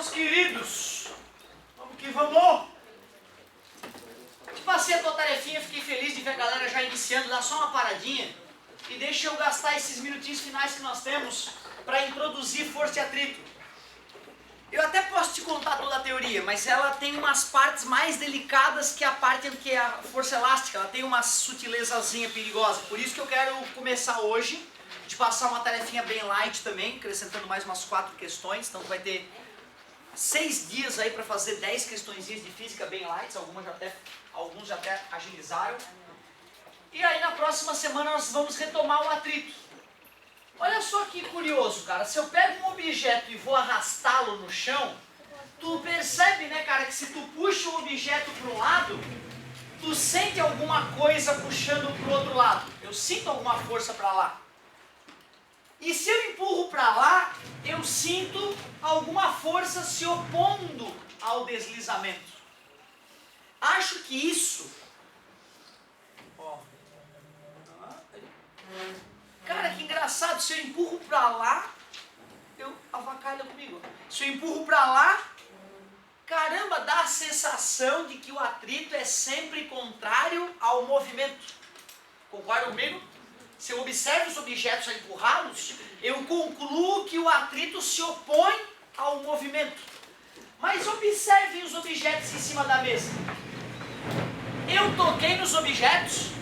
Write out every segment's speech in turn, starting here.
Meus queridos, vamos que vamos! Passei a tua tarefinha, fiquei feliz de ver a galera já iniciando. Dá só uma paradinha e deixa eu gastar esses minutinhos finais que nós temos para introduzir força e atrito. Eu até posso te contar toda a teoria, mas ela tem umas partes mais delicadas que a parte que é a força elástica. Ela tem uma sutilezazinha perigosa. Por isso que eu quero começar hoje, de passar uma tarefinha bem light também, acrescentando mais umas 4 questões. Então tu vai ter 6 dias aí para fazer 10 questõezinhas de física bem light. Alguns já até agilizaram. E aí na próxima semana nós vamos retomar o atrito. Olha só que curioso, cara. Se eu pego um objeto e vou arrastá-lo no chão, tu percebe, né, cara, que se tu puxa o objeto para um lado, tu sente alguma coisa puxando para o outro lado. Eu sinto alguma força para lá. E se eu empurro para lá, eu sinto alguma força se opondo ao deslizamento. Acho que isso... Cara, que engraçado, se eu empurro pra lá, avacalha comigo. Se eu empurro pra lá, caramba, dá a sensação de que o atrito é sempre contrário ao movimento. Concorda comigo? Se eu observo os objetos a empurrá-los, eu concluo que o atrito se opõe ao movimento. Mas observem os objetos em cima da mesa. Eu toquei nos objetos?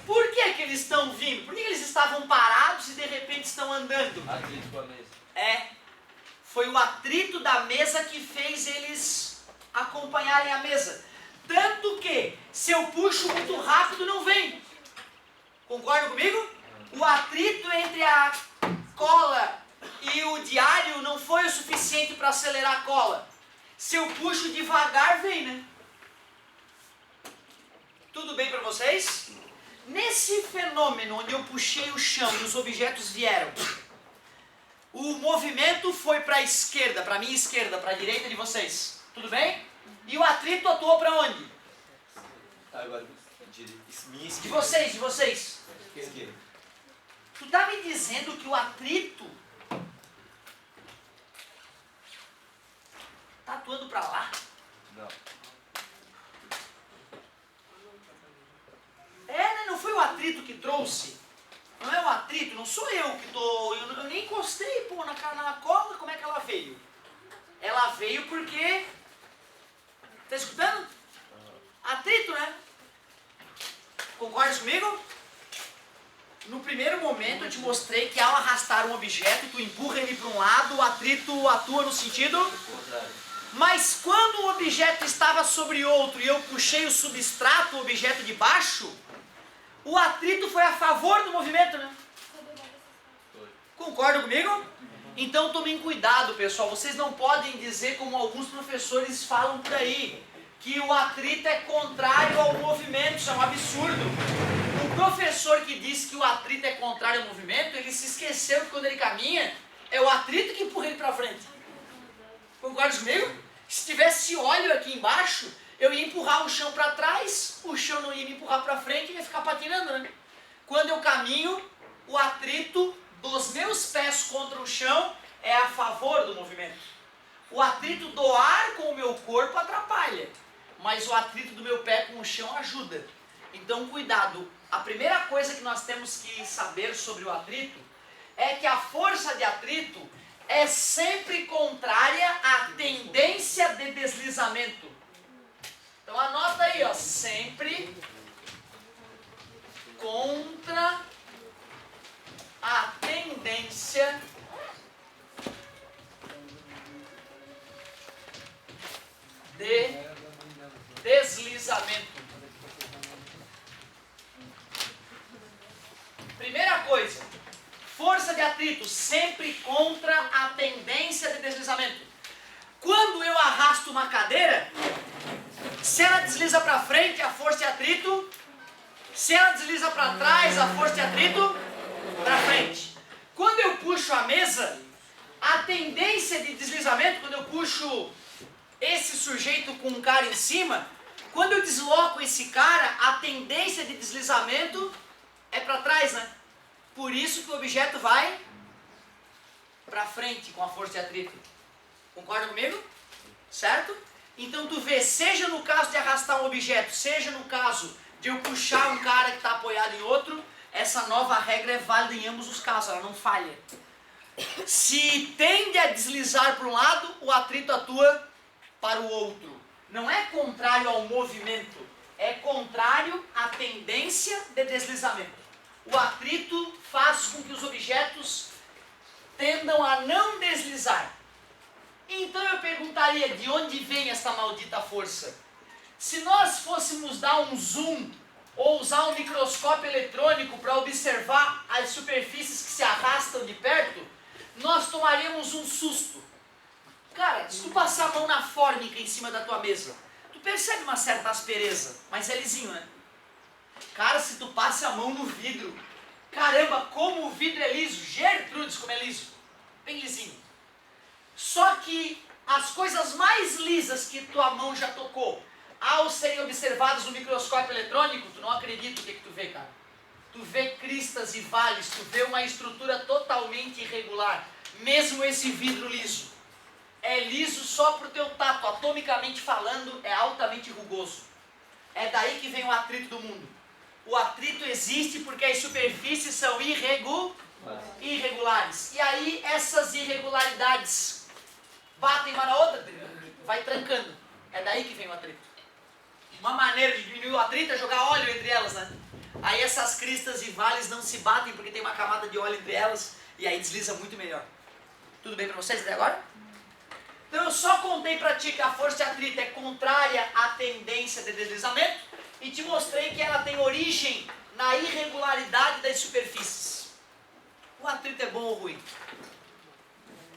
Por que que eles estão vindo? Por que eles estavam parados e de repente estão andando? Atrito com a mesa. Foi o atrito da mesa que fez eles acompanharem a mesa. Tanto que, se eu puxo muito rápido, não vem. Concorda comigo? O atrito entre a cola e o diário não foi o suficiente para acelerar a cola. Se eu puxo devagar, vem, né? Tudo bem para vocês? Nesse fenômeno onde eu puxei o chão e os objetos vieram, o movimento foi para a esquerda, para a minha esquerda, para a direita de vocês. Tudo bem? E o atrito atuou para onde? Agora, minha esquerda. De vocês. Esquerda. Tu tá me dizendo que o atrito tá atuando para lá? Não. Né? Não foi o atrito que trouxe? Não é o atrito, não sou eu que tô... Eu nem encostei, pô, na cola, como é que ela veio? Ela veio porque... Tá escutando? Atrito, né? Concordas comigo? No primeiro momento eu te mostrei que ao arrastar um objeto, tu empurra ele para um lado, o atrito atua no sentido... Mas quando o objeto estava sobre outro e eu puxei o substrato, o objeto de baixo, o atrito foi a favor do movimento, né? Concorda comigo? Então tomem cuidado, pessoal. Vocês não podem dizer, como alguns professores falam por aí, que o atrito é contrário ao movimento. Isso é um absurdo. O professor que diz que o atrito é contrário ao movimento, ele se esqueceu que quando ele caminha, é o atrito que empurra ele para frente. Concorda comigo? Se tivesse óleo aqui embaixo, eu ia empurrar o chão para trás, o chão não ia me empurrar para frente e ia ficar patinando, né? Quando eu caminho, o atrito dos meus pés contra o chão é a favor do movimento. O atrito do ar com o meu corpo atrapalha, mas o atrito do meu pé com o chão ajuda. Então, cuidado. A primeira coisa que nós temos que saber sobre o atrito é que a força de atrito é sempre contrária à tendência de deslizamento. Então anota aí, ó, sempre contra a tendência de deslizamento. Primeira coisa, força de atrito sempre contra a tendência de deslizamento. Quando eu arrasto uma cadeira, se ela desliza para frente, a força de atrito. Se ela desliza para trás, a força de atrito para frente. Quando eu puxo a mesa, a tendência de deslizamento, quando eu puxo esse sujeito com um cara em cima, quando eu desloco esse cara, a tendência de deslizamento é para trás, né? Por isso que o objeto vai para frente com a força de atrito. Concorda comigo? Certo? Então tu vê, seja no caso de arrastar um objeto, seja no caso de eu puxar um cara que está apoiado em outro, essa nova regra é válida em ambos os casos, ela não falha. Se tende a deslizar para um lado, o atrito atua para o outro. Não é contrário ao movimento, é contrário à tendência de deslizamento. O atrito faz com que os objetos tendam a não deslizar. Então eu perguntaria, de onde vem essa maldita força? Se nós fôssemos dar um zoom ou usar um microscópio eletrônico para observar as superfícies que se arrastam de perto, nós tomaríamos um susto. Cara, se tu passar a mão na fórmica em cima da tua mesa, tu percebe uma certa aspereza, mas é lisinho, né? Cara, se tu passa a mão no vidro, caramba, como o vidro é liso, Gertrudes como é liso, bem lisinho. Só que as coisas mais lisas que tua mão já tocou, ao serem observadas no microscópio eletrônico, tu não acredita o que tu vê, cara. Tu vê cristas e vales, tu vê uma estrutura totalmente irregular, mesmo esse vidro liso. É liso só pro teu tato, atomicamente falando, é altamente rugoso. É daí que vem o atrito do mundo. O atrito existe porque as superfícies são irregulares. E aí essas irregularidades batem uma na outra, vai trancando. É daí que vem o atrito. Uma maneira de diminuir o atrito é jogar óleo entre elas, né? Aí essas cristas e vales não se batem porque tem uma camada de óleo entre elas e aí desliza muito melhor. Tudo bem para vocês até agora? Então eu só contei para ti que a força de atrito é contrária à tendência de deslizamento e te mostrei que ela tem origem na irregularidade das superfícies. O atrito é bom ou ruim?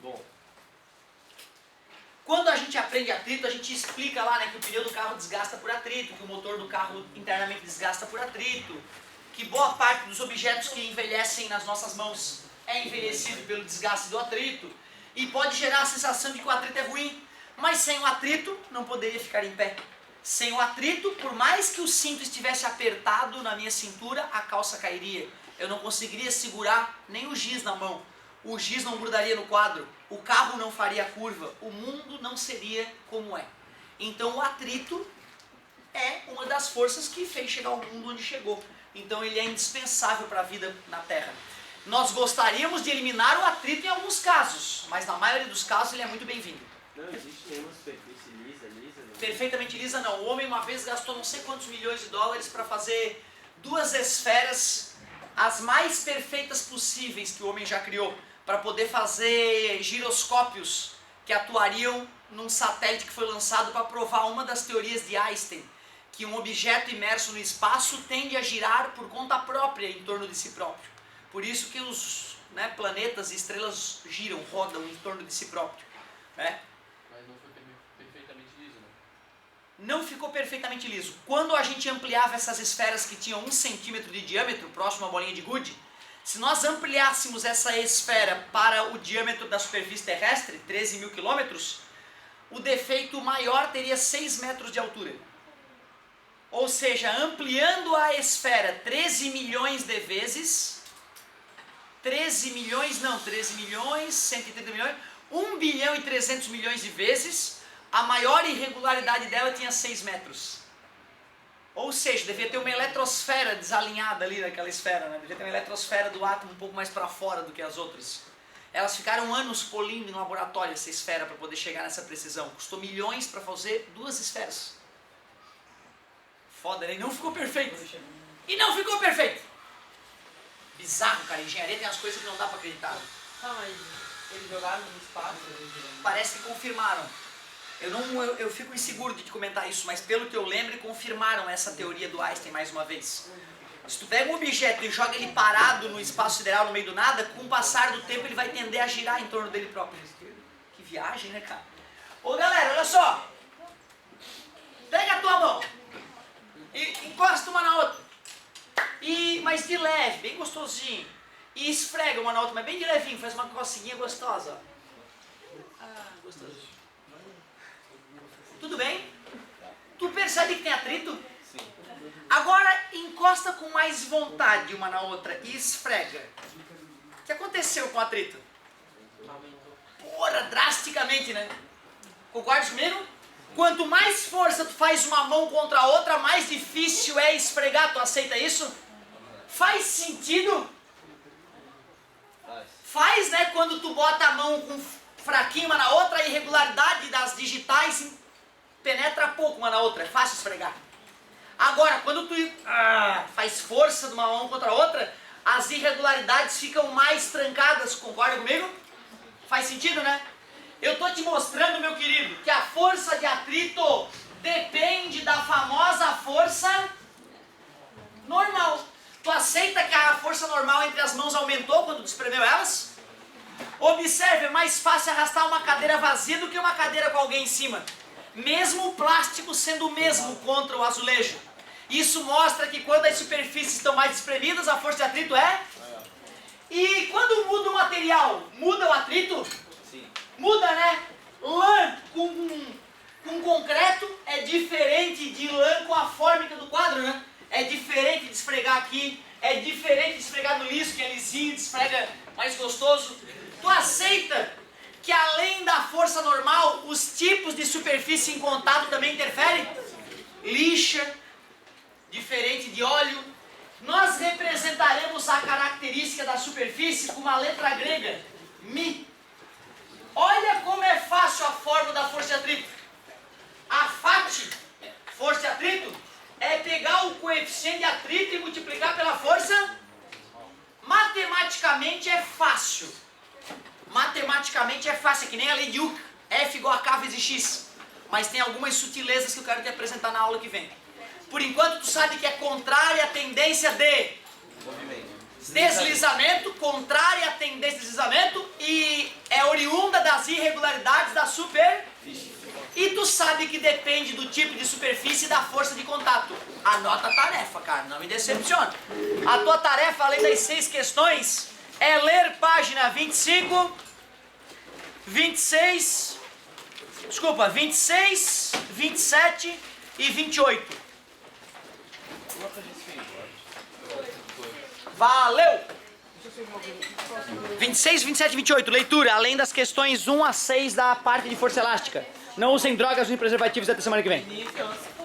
Bom. Quando a gente aprende atrito, a gente explica lá, né, que o pneu do carro desgasta por atrito, que o motor do carro internamente desgasta por atrito, que boa parte dos objetos que envelhecem nas nossas mãos é envelhecido pelo desgaste do atrito, e pode gerar a sensação de que o atrito é ruim, mas sem o atrito não poderia ficar em pé. Sem o atrito, por mais que o cinto estivesse apertado na minha cintura, a calça cairia. Eu não conseguiria segurar nem o giz na mão. O giz não grudaria no quadro, o carro não faria curva, o mundo não seria como é. Então o atrito é uma das forças que fez chegar ao mundo onde chegou. Então ele é indispensável para a vida na Terra. Nós gostaríamos de eliminar o atrito em alguns casos, mas na maioria dos casos ele é muito bem-vindo. Não existe nenhuma superfície lisa. Não. Perfeitamente lisa não. O homem uma vez gastou não sei quantos milhões de dólares para fazer duas esferas, as mais perfeitas possíveis que o homem já criou, para poder fazer giroscópios que atuariam num satélite que foi lançado para provar uma das teorias de Einstein, que um objeto imerso no espaço tende a girar por conta própria em torno de si próprio. Por isso que os planetas e estrelas giram, rodam em torno de si próprio. Né? Mas não foi perfeitamente liso, né? Não ficou perfeitamente liso. Quando a gente ampliava essas esferas que tinham 1 centímetro de diâmetro, próximo à bolinha de gude, se nós ampliássemos essa esfera para o diâmetro da superfície terrestre, 13 mil quilômetros, o defeito maior teria 6 metros de altura. Ou seja, ampliando a esfera 13 milhões de vezes, 130 milhões, 1 bilhão e 300 milhões de vezes, a maior irregularidade dela tinha 6 metros. Ou seja, devia ter uma eletrosfera desalinhada ali naquela esfera, né? Devia ter uma eletrosfera do átomo um pouco mais para fora do que as outras. Elas ficaram anos polindo em laboratório essa esfera para poder chegar nessa precisão. Custou milhões para fazer 2 esferas. Foda, né? E não ficou perfeito. E não ficou perfeito. Bizarro, cara. Engenharia tem umas coisas que não dá para acreditar. Tá, mas eles jogaram no espaço? Parece que confirmaram. Eu fico inseguro de te comentar isso, mas pelo que eu lembro, confirmaram essa teoria do Einstein mais uma vez. Se tu pega um objeto e joga ele parado no espaço sideral no meio do nada, com o passar do tempo ele vai tender a girar em torno dele próprio. Que viagem, né, cara? Ô galera, olha só. Pega a tua mão e encosta uma na outra. Mas de leve, bem gostosinho. E esfrega uma na outra, mas bem de levinho, faz uma coceguinha gostosa. Ó. Ah, gostoso. Tudo bem? Tu percebe que tem atrito? Sim. Agora encosta com mais vontade uma na outra e esfrega. O que aconteceu com o atrito? Aumentou. porra, drasticamente, né? Concorda comigo? Quanto mais força tu faz uma mão contra a outra, mais difícil é esfregar. Tu aceita isso? Faz sentido? Faz, né? Quando tu bota a mão com fraquinho uma na outra, a irregularidade das digitais penetra pouco uma na outra. É fácil esfregar. Agora, quando tu faz força de uma mão contra a outra, as irregularidades ficam mais trancadas. Concorda comigo? Faz sentido, né? Eu tô te mostrando, meu querido, que a força de atrito depende da famosa força normal. Tu aceita que a força normal entre as mãos aumentou quando tu espremeu elas? Observe, é mais fácil arrastar uma cadeira vazia do que uma cadeira com alguém em cima. Mesmo o plástico sendo o mesmo contra o azulejo. Isso mostra que quando as superfícies estão mais espremidas, a força de atrito é? E quando muda o material, muda o atrito? Sim. Muda, né? Lã com concreto é diferente de lã com a fórmica do quadro, né? É diferente de esfregar aqui, é diferente de esfregar no liso, que é lisinho, de esfrega mais gostoso. Tu aceita que além da força normal, os tipos de superfície em contato também interferem? Lixa, diferente de óleo. Nós representaremos a característica da superfície com uma letra grega, Mi. Olha como é fácil a fórmula da força de atrito. A FAT, força de atrito, é pegar o coeficiente de atrito e multiplicar pela força. Matematicamente é fácil. Matematicamente é fácil, é que nem a lei de Euclid. F igual a K vezes X. Mas tem algumas sutilezas que eu quero te apresentar na aula que vem. Por enquanto, tu sabe que é contrária à tendência de deslizamento, contrária à tendência de deslizamento, e é oriunda das irregularidades da superfície. E tu sabe que depende do tipo de superfície e da força de contato. Anota a tarefa, cara, não me decepciona. A tua tarefa, além das 6 questões, é ler página 25, 26, 27 e 28. Valeu! 26, 27 e 28, leitura, além das questões 1 a 6 da parte de força elástica. Não usem drogas nem preservativos até semana que vem.